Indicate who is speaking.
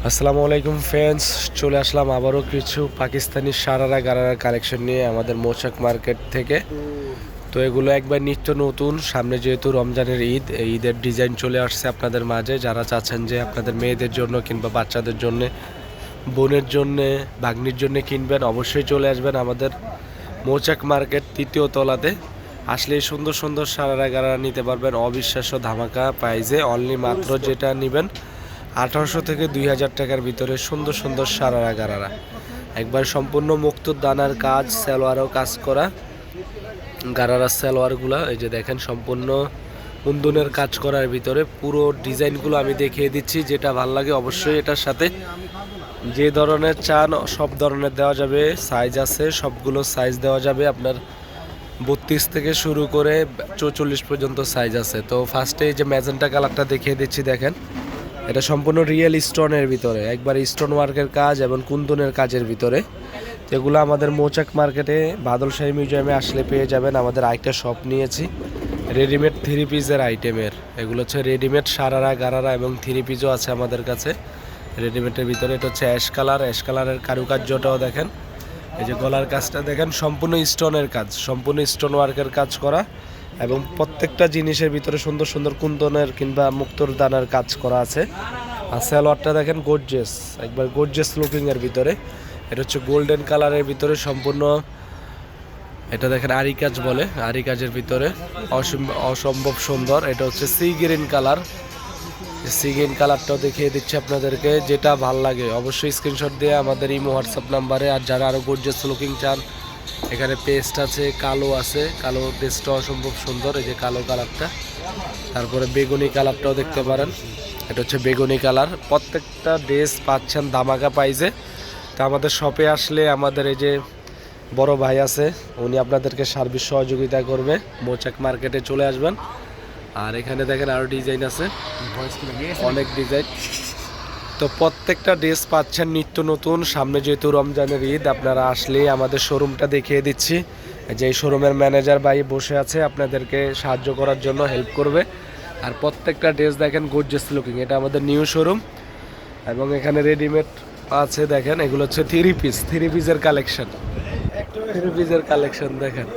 Speaker 1: আসসালামু আলাইকুম ফ্রেন্ডস, চলে আসলাম আবারও কিছু পাকিস্তানি সারারা গারারা কালেকশন নিয়ে আমাদের মৌচাক মার্কেট থেকে। তো এগুলো একবার নিত্য নতুন, সামনে যেহেতু রমজানের ঈদ, এই ঈদের ডিজাইন চলে আসছে আপনাদের মাঝে। যারা চাচ্ছেন যে আপনাদের মেয়েদের জন্য কিংবা বাচ্চাদের জন্য, বোনের জন্য, ভাগ্নির জন্য কিনবেন, অবশ্যই চলে আসবেন আমাদের মৌচাক মার্কেট 3য় তলাতে। আসলে সুন্দর সুন্দর সারারা গারারা নিতে পারবেন অবিশ্বাস্য ধামাকা প্রাইজে। অনলি মাত্র যেটা নেবেন 1800 থেকে 2000 টাকার ভিতরে সুন্দর সুন্দর সারারা গারারা, একবার সম্পূর্ণ মুক্তোর দানার কাজ, সালোয়ারও কাজ করা গারারা সালোয়ারগুলো। এই যে দেখেন, সম্পূর্ণ কুন্দনের কাজ করার ভিতরে পুরো ডিজাইনগুলো আমি দেখিয়ে দিচ্ছি। যেটা ভাল লাগে অবশ্যই এটার সাথে যে ধরনের চান সব ধরনের দেওয়া যাবে। সাইজ আছে, সবগুলো সাইজ দেওয়া যাবে। আপনার 32 থেকে শুরু করে 44 পর্যন্ত সাইজ আছে। তো ফার্স্টে এই যে ম্যাজেন্টা কালারটা দেখিয়ে দিচ্ছি, দেখেন এটা সম্পূর্ণ রিয়েল স্টোনের ভিতরে, একবার স্টোন ওয়ার্কের কাজ এবং কুন্দনের কাজের ভিতরে। যেগুলো আমাদের মৌচাক মার্কেটে বাদলশাহী মিউজিয়ামে আসলে পেয়ে যাবেন। আমাদের আরেকটা শপ নিয়েছি রেডিমেড 3 পিসের আইটেমের। এগুলো হচ্ছে রেডিমেড সারারা গারারা এবং 3 পিসও আছে আমাদের কাছে রেডিমেডের ভিতরে। এটা হচ্ছে অ্যাশ কালার, অ্যাশ কালারের কারুকার্যটাও দেখেন। এই যে গলার কাজটা দেখেন, সম্পূর্ণ স্টোনের কাজ, সম্পূর্ণ স্টোন ওয়ার্কের কাজ করা এবং প্রত্যেকটা জিনিসের ভিতরে সুন্দর সুন্দর কুন্দনের কিংবা মুক্তোর দানার কাজ করা আছে। আর সালোয়ারটা দেখেন গর্জিয়াস, একবার গর্জিয়াস লুকিং এর ভিতরে। এটা হচ্ছে গোল্ডেন কালারের ভিতরে সম্পূর্ণ। এটা দেখেন আরি কাজ বলে, আরি কাজের ভিতরে অসম্ভব সুন্দর। এটা হচ্ছে sea green colour, sea green কালারটাও দেখিয়ে দিচ্ছি আপনাদেরকে। যেটা ভাল লাগে অবশ্যই স্ক্রিনশট দিয়ে আমাদের ইমো হোয়াটসঅ্যাপ নাম্বারে। আর যারা আরও গর্জিয়াস লুকিং চান, এখানে পেস্ট আছে, কালো আছে, কালো পেস্টটা অসম্ভব সুন্দর। এই যে কালো কালারটা, তারপরে বেগুনি কালারটাও দেখতে পারেন। এটা হচ্ছে বেগুনি কালার। প্রত্যেকটা ড্রেস পাচ্ছেন ধামাকা প্রাইজে। তা আমাদের শপে আসলে আমাদের এই যে বড় ভাই আছে, উনি আপনাদেরকে সার্ভিস সহযোগিতা করবে। মৌচাক মার্কেটে চলে আসবেন। আর এখানে দেখেন আরও ডিজাইন আছে, অনেক ডিজাইন। তো প্রত্যেকটা ড্রেস পাচ্ছেন নিত্য নতুন। সামনে যেহেতু রমজানের ঈদ, আপনারা আসলে আমাদের শোরুমটা দেখিয়ে দিচ্ছি। যে শোরুমের ম্যানেজার ভাই বসে আছে আপনাদেরকে সাহায্য করার জন্য, হেল্প করবে। আর প্রত্যেকটা ড্রেস দেখেন গর্জিয়াস লুকিং। এটা আমাদের নিউ শোরুম এবং এখানে রেডিমেড আছে। দেখেন এগুলো হচ্ছে 3 পিসের কালেকশন, 3 পিসের কালেকশন দেখেন।